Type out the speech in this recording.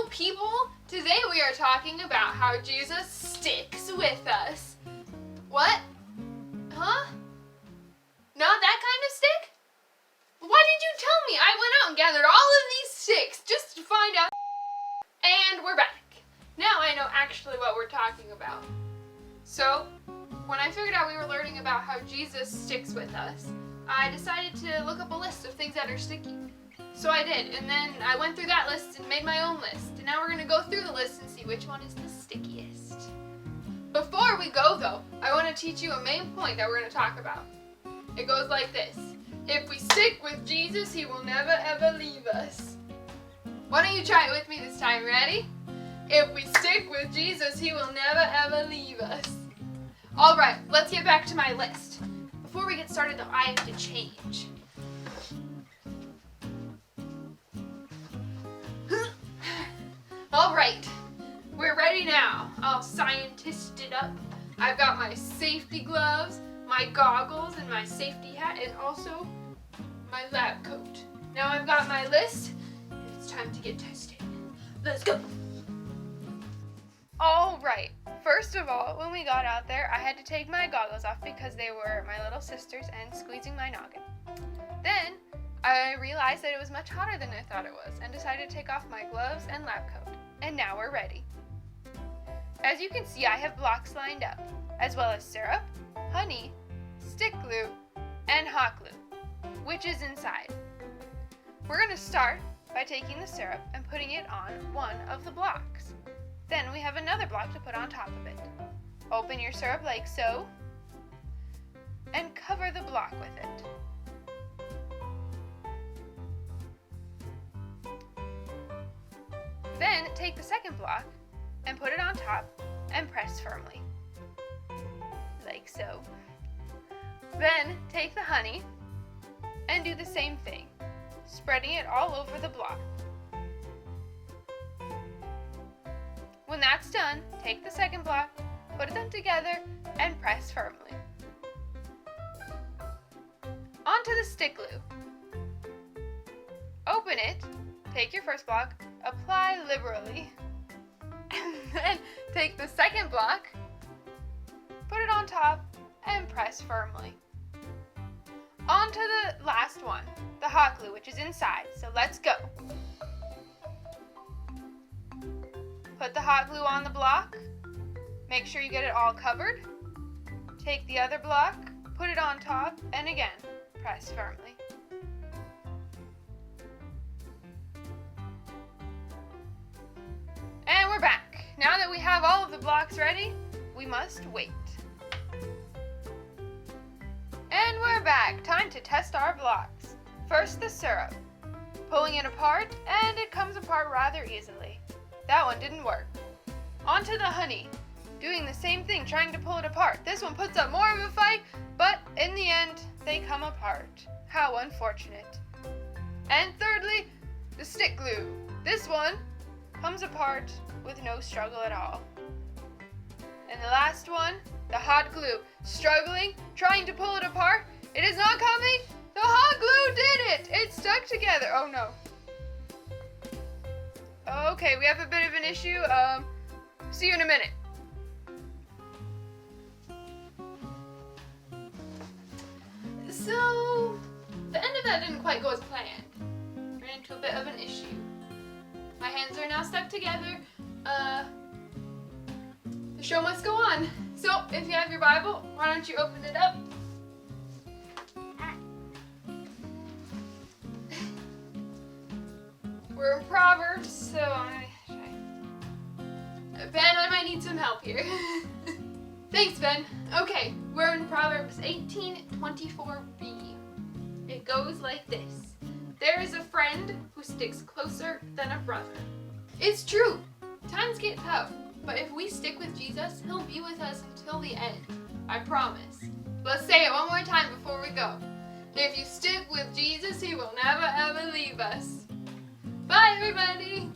people, today we are talking about how Jesus sticks with us. What? Huh? Not that kind of stick? Why did you tell me? I went out and gathered all of these sticks just to find out. And we're back. Now I know actually what we're talking about. So, when I figured out we were learning about how Jesus sticks with us, I decided to look up a list of things that are sticky. So I did, and then I went through that list and made my own list. And now we're going to go through the list and see which one is the stickiest. Before we go though, I want to teach you a main point that we're going to talk about. It goes like this. If we stick with Jesus, He will never ever leave us. Why don't you try it with me this time, ready? If we stick with Jesus, He will never ever leave us. Alright, let's get back to my list. Before we get started though, I have to change. Alright, we're ready now. I'll scientist it up. I've got my safety gloves, my goggles, and my safety hat, and also my lab coat. Now I've got my list, and it's time to get tested. Let's go! Alright, first of all, when we got out there, I had to take my goggles off because they were my little sister's and squeezing my noggin. Then, I realized that it was much hotter than I thought it was and decided to take off my gloves and lab coat. And now we're ready. As you can see, I have blocks lined up, as well as syrup, honey, stick glue, and hot glue, which is inside. We're going to start by taking the syrup and putting it on one of the blocks. Then we have another block to put on top of it. Open your syrup like so, and cover the block with it. Then take the second block and put it on top and press firmly, like so. Then take the honey and do the same thing, spreading it all over the block. When that's done, take the second block, put them together, and press firmly. Onto the stick glue. Open it, take your first block, apply liberally, and then take the second block, put it on top, and press firmly. On to the last one, the hot glue, which is inside, so let's go. Put the hot glue on the block, make sure you get it all covered, take the other block, put it on top, and again, press firmly. And we're back. Now that we have all of the blocks ready, we must wait. And we're back. Time to test our blocks. First, the syrup. Pulling it apart, and it comes apart rather easily. That one didn't work. Onto the honey. Doing the same thing, trying to pull it apart. This one puts up more of a fight, but in the end, they come apart. How unfortunate. And thirdly, the stick glue. This one comes apart with no struggle at all. And the last one, the hot glue. Struggling, trying to pull it apart. It is not coming. The hot glue did it. It stuck together. Oh no. Okay, we have a bit of an issue. See you in a minute. So, the end of that didn't quite go as planned. Ran into a bit of an issue. My hands are now stuck together. The show must go on. So, if you have your Bible, why don't you open it up? We're in Proverbs, so I'm gonna try. Ben, I might need some help here. Thanks, Ben. Okay, we're in Proverbs 18:24b. It goes like this. There is a friend who sticks closer than a brother. It's true. Times get tough, but if we stick with Jesus, He'll be with us until the end. I promise. Let's say it one more time before we go. If you stick with Jesus, He will never ever leave us. Bye, everybody.